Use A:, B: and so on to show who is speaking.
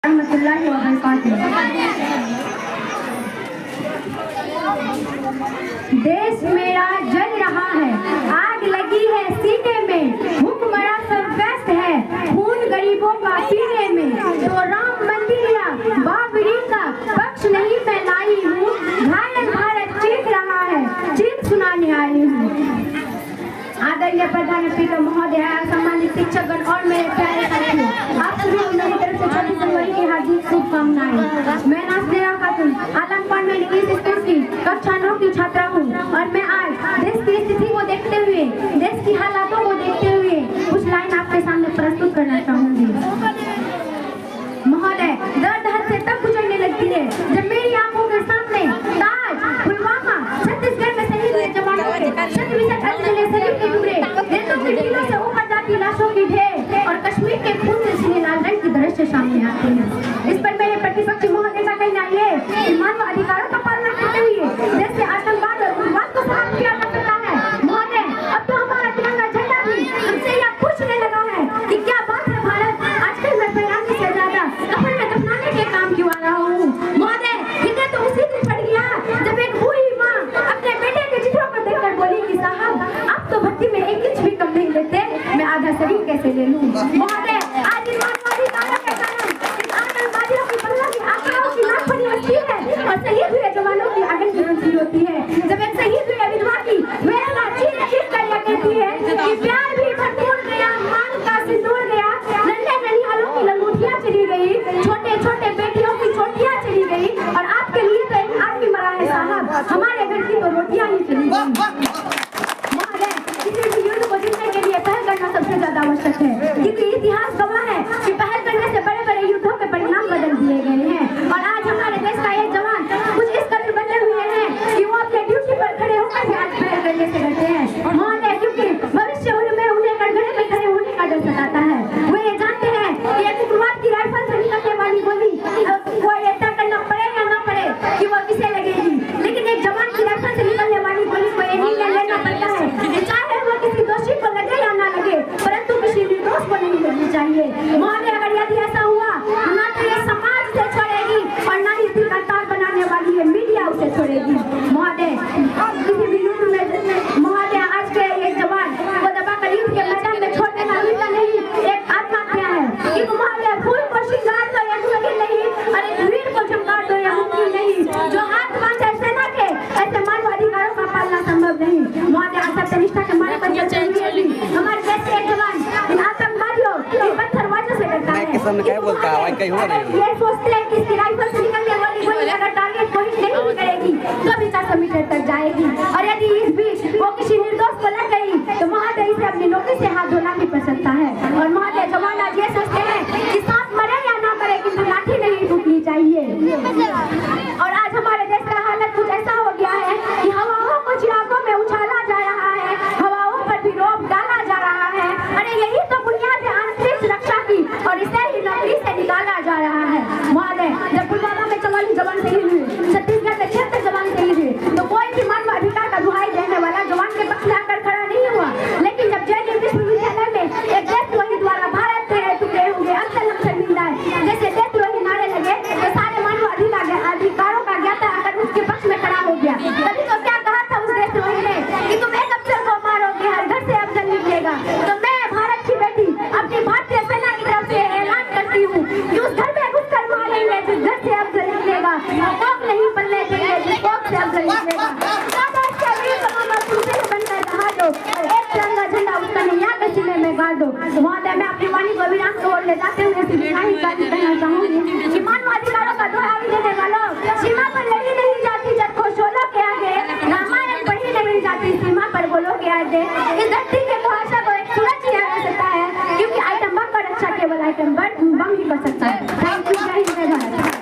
A: रहमतुल्लाहि व बरकातुहू। देश मेरा जल रहा है, आग लगी है सीने में, भूखमरा सब व्यस्त है खून गरीबों का पीने में। तो राम मंदिर या बाबरी का पक्ष नहीं मैं लाई हूँ, घायल भारत चीख रहा है, चीख सुनाने आई हूँ। आदरणीय प्रधानमंत्री महोदय, सम्मानित शिक्षकगण और मेरे प्यारे साथियों, आप सभी को मेरी तरफ से 26 जनवरी की हार्दिक शुभकामनाएं। मैं नाज़नीरा खातून आलम कॉन्वेंट इंग्लिश स्कूल की कक्षा 9 की छात्रा हूँ और मैं आज देश की स्थिति को देखते हुए, देश की हालातों को देखते हुए कुछ लाइन आपके सामने प्रस्तुत करना चाहूंगी। महोदय, दर्द हद से तब गुजरने लगती है जब मेरी आंखों के सामने ताज, पुलवामा, छत्तीसगढ़ में शहीद हुए जवानों के शरीर के टुकड़े, रेतों की टीलों से ऊपर जाती लाशों की ढेर और कश्मीर के खून से छिले लाल रंग की दृश्य सामने आते हैं। इस पर मेरे प्रतिपक्षी महोदय का कहना है कि मानव अधिकारों का पालन करते हुए देश से आतंकवाद और उग्रवाद को समाप्त किया जा सकता है। महोदय, अब तो हमारा तिरंगा झंडा भी हमसे यह पूछने लगा है कि क्या बात है भारत, आजकल मैं फैलाने से ज्यादा कफन में दफनाने के काम क्यों आ रहा हूँ। महोदय, हिंदे तो उसी दिन पड़ गया जब एक हुई माँ अपने बेटे के चित्रों को देखकर बोली कि साहब, आप तो भक्ति में एक इंच भी कम नहीं लेते, मैं आधा शरीर कैसे ले लूं। महोदय, आज इन मानवाधिकारों के कारण इन आतंकवादियों की बंगला की आंकड़ों की नाक बनी होती है और शहीद हुए जवानों की आंगन की रोशनी होती है। जब एक शहीद हुए विधवा की वेदना चीख चीख कर यह कहती है कि प्यार भी भरपूर गया, मांग का सिंदूर गया, नन्हे ननिहालों की लंगोटियां चली गई, छोटे छोटे बेटियों की चोटियां चली गई और आपके लिए तो एक आदमी मरा है साहब, हमारे घर की तो रोटियां ही चली गई। किसी भी युद्ध को जीतने के लिए पहल करना सबसे ज्यादा आवश्यक है, क्योंकि इतिहास गवाह है कि पहल करने से बड़े बड़े युद्धों के परिणाम बदल दिए गए हैं। और आज हमारे देश का एक जवान कुछ इस कदर बदले हुए हैं कि वो अपने ड्यूटी पर खड़े होकर भी आज पहल करने से डरते हैं। महोदय, क्योंकि भविष्य उनमें उन्हें कटघरे में खड़े होने का डर सताता है। वो ये जानते हैं कि एक उग्रवाद की राइफल से निकलने वाली गोली वो ये तय करना पड़े या ना पड़े कि वो किसे लगेगी, लेकिन एक जवान की राइफल से निकलने वाली गोली को ये निर्णय लेना पड़ता है कि चाहे वो किसी दोषी को लगे या ना लगे, परंतु किसी निर्दोष को नहीं लगनी चाहिए। महोदय, अगर यदि ऐसा हुआ ना तो ये समाज से छोड़ेगी और ना ही दिल का तार बनाने वाली है मीडिया उसे छोड़ेगी। महोदय, किसी भी युद्ध में महोदय आज के एक जवान को दबाकर युद्ध के मैदान में छोड़ देना मिलता नहीं, एक आत्महत्या है। कि महोदय, फूल को श्रृंगार दो या मुमकिन नहीं, और एक वीर को झंकार दो या मुमकिन नहीं। जो हाथ बांधे सेना के, ऐसे मानव अधिकारों का पालना संभव नहीं। महोदय, सत्यनिष्ठा के मार्ग पर चलते हुए हमारे देश के एक जवान इन आतंकवादियों की पत्थरबाजों से डरता है।
B: क्या बोलता है कहीं हुआ नहीं।
A: ये सोचते हैं कि इसकी राइफल से निकलने वाली गोली अगर टारगेट को हिट नहीं करेगी तो भी 400 मीटर तक जाएगी, और यदि इस बीच वो किसी निर्दोष को लग गई तो महोदय इसे अपनी नौकरी से हाथ धोना भी पड़ सकता है। और महोदय, जवान आज ये सोचते हैं कि सांप मरे या ना मरे, किंतु लाठी नहीं टूटनी चाहिए। और आज हमारे देश का हालत कुछ ऐसा हो गया है कि हवाओं को चिरागों में उछाला जा रहा है, हवाओं पर भी रोक डाला जा रहा है। अरे यही तो बुनियाद है अंतरिक्ष रक्षा की, और इसे ही नौकरी से निकाला जा रहा है। महोदय, जब पुलवामा में 44 जवान शहीद हुए, छत्तीसगढ़ में 76 जवान शहीद हुए, तो कोई भी मानव अधिकार का दुहाई देने वाला जवान के पक्ष में आकर खड़ा नहीं हुआ। लेकिन जब जेएनयू विश्वविद्यालय में एक देशद्रोही द्वारा भारत तेरे टुकड़े होंगे अक्सर हम शर्मिंदा है जैसे देशद्रोही नारे लगे, तो सारे मानव अधिकारों का ज्ञाता आकर उसके पक्ष में खड़ा हो गया। तभी तो क्या कहा था उस देशद्रोही ने कि तुम एक अफसर को मारोगे, हर घर से अफसर निकलेगा। तो मैं भारत की बेटी अपनी भारतीय सेना की तरफ से ऐलान करती हूँ कि उस घर में घुसकर मारेंगे जिस घर से अफसर निकलेगा, कोक नहीं पलने देंगे जिस कोक से अफसर निकलेगा। एक तिरंगा झंडा उसका नैया के सीने में गाड़ दो। महोदय, मैं अपनी वाणी को विराम की ओर ले जाते हुए सिर्फ इतना ही कहना चाहूंगी कि मानव अधिकारों का दुहाई देने वालों, सीमा पर लड़ी नहीं जाती जब खोशोलों के आगे, रामायण पढ़ी नहीं जाती सीमा पर बोलो के आगे। इस धरती के भाषा को एक सूरज किया जा सकता है, क्योंकि आइटम बम का रक्षा केवल आइटम बम ही कर सकता है। थैंक यू, जय हिंद, जय भारत।